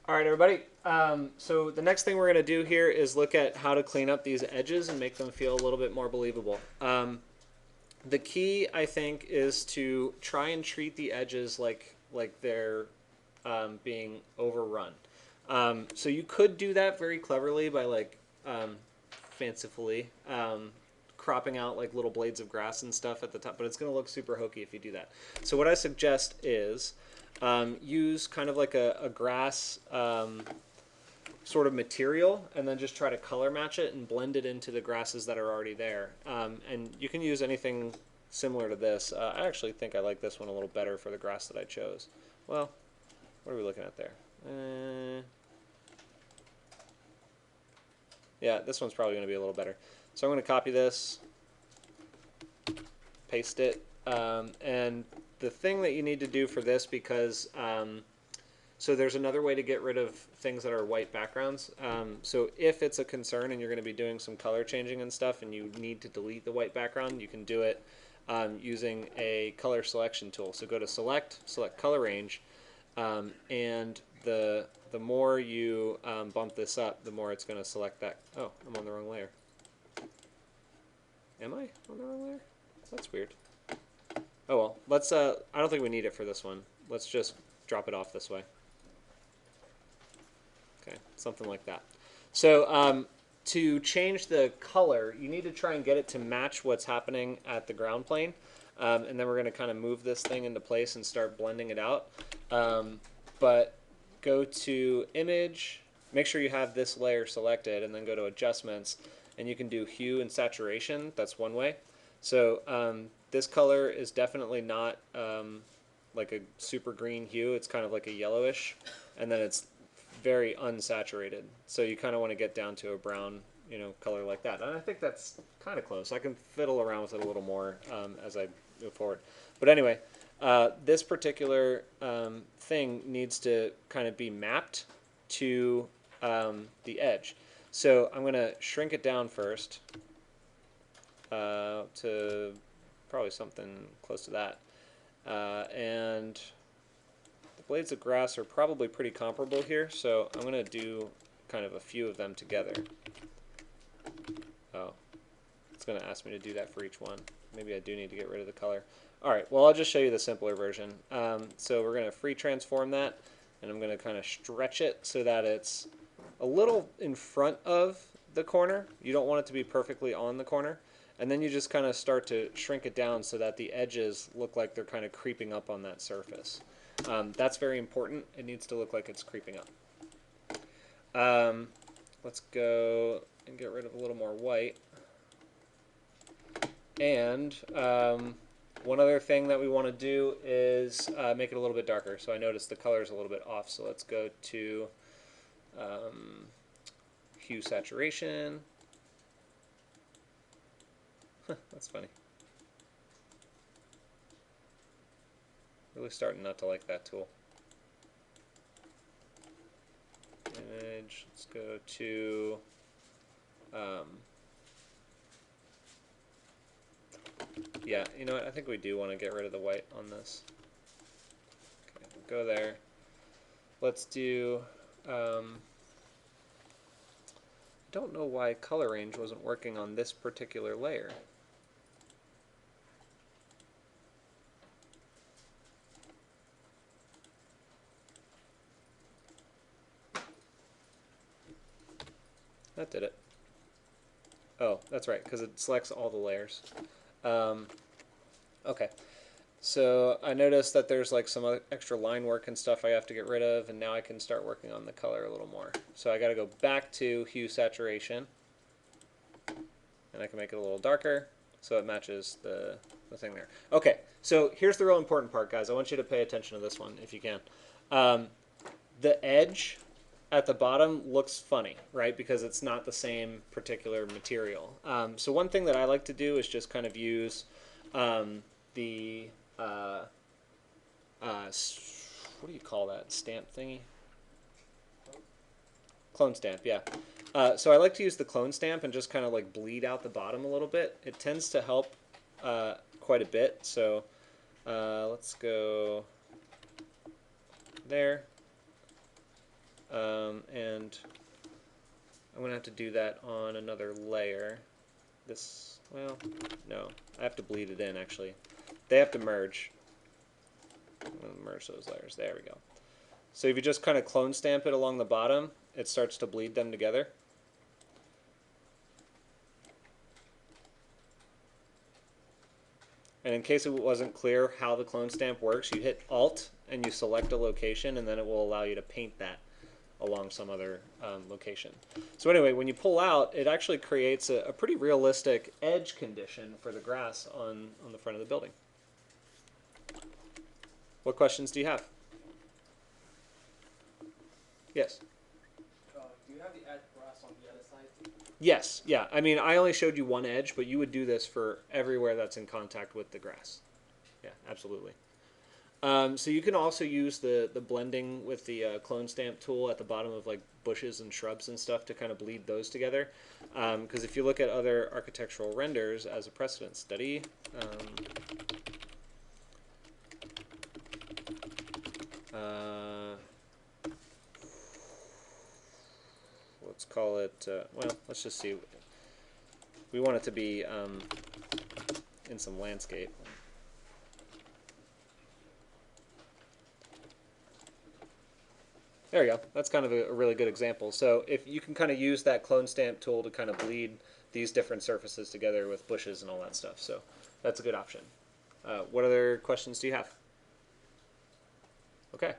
All right, everybody. So the next thing we're going to do here is look at how to clean up these edges and make them feel a little bit more believable. The key, I think, is to try and treat the edges like they're being overrun. So you could do that very cleverly by fancifully cropping out like little blades of grass and stuff at the top, but it's going to look super hokey if you do that. So what I suggest is use kind of like a grass sort of material and then just try to color match it and blend it into the grasses that are already there. And you can use anything similar to this. I actually think I like this one a little better for the grass that I chose. Well, what are we looking at there? Yeah, this one's probably going to be a little better. So I'm going to copy this, paste it, and the thing that you need to do for this, because so there's another way to get rid of things that are white backgrounds. So if it's a concern and you're going to be doing some color changing and stuff and you need to delete the white background, you can do it using a color selection tool. So go to select color range, and the more you bump this up, the more it's going to select that. Oh, I'm on the wrong layer. Am I on the wrong layer? That's weird. Oh well, let's, I don't think we need it for this one. Let's just drop it off this way. Okay, something like that. So to change the color, you need to try and get it to match what's happening at the ground plane. And then we're going to kind of move this thing into place and start blending it out. But go to Image, make sure you have this layer selected, and then go to Adjustments, and you can do Hue and Saturation. That's one way. So this color is definitely not like a super green hue. It's kind of like a yellowish, and then it's very unsaturated. So you kind of want to get down to a brown, color like that. And I think that's kind of close. I can fiddle around with it a little more as I move forward. But anyway, this particular thing needs to kind of be mapped to the edge. So I'm going to shrink it down first to probably something close to that. And the blades of grass are probably pretty comparable here, so I'm going to do kind of a few of them together. Oh, it's going to ask me to do that for each one. Maybe I do need to get rid of the color. Alright, well I'll just show you the simpler version. So we're going to free transform that, and I'm going to kind of stretch it so that it's a little in front of the corner. You don't want it to be perfectly on the corner. And then you just kind of start to shrink it down so that the edges look like they're kind of creeping up on that surface. That's very important. It needs to look like it's creeping up. Let's go and get rid of a little more white. And one other thing that we want to do is make it a little bit darker. So I noticed the color is a little bit off. So let's go to Hue Saturation. That's funny. Really starting not to like that tool. Image, let's go to yeah, you know what, I think we do want to get rid of the white on this. Okay, go there. Let's do don't know why color range wasn't working on this particular layer. That did it. Oh, that's right, because it selects all the layers. Okay, so I noticed that there's like some other extra line work and stuff I have to get rid of, and now I can start working on the color a little more. So I got to go back to Hue Saturation, and I can make it a little darker so it matches the thing there. Okay, so here's the real important part, guys. I want you to pay attention to this one if you can. The edge at the bottom looks funny, right? Because it's not the same particular material. So one thing that I like to do is just kind of use the what do you call that stamp thingy? Clone stamp, yeah. So I like to use the clone stamp and just kind of like bleed out the bottom a little bit. It tends to help quite a bit. So let's go there. have to do that on another layer. This, well, no, I have to bleed it in actually. They have to merge. I'm going to merge those layers. There we go. So if you just kind of clone stamp it along the bottom, it starts to bleed them together. And in case it wasn't clear how the clone stamp works, you hit Alt and you select a location, and then it will allow you to paint that along some other location. So anyway, when you pull out, it actually creates a pretty realistic edge condition for the grass on the front of the building. What questions do you have? Yes? Do you have the edge grass on the other side? Yes, yeah. I mean, I only showed you one edge, but you would do this for everywhere that's in contact with the grass. Yeah, absolutely. So you can also use the blending with the clone stamp tool at the bottom of like bushes and shrubs and stuff to kind of bleed those together. Because if you look at other architectural renders as a precedent study, let's call it, well, let's just see. We want it to be in some landscape. There you go. That's kind of a really good example. So if you can kind of use that clone stamp tool to kind of bleed these different surfaces together with bushes and all that stuff. So that's a good option. What other questions do you have? Okay.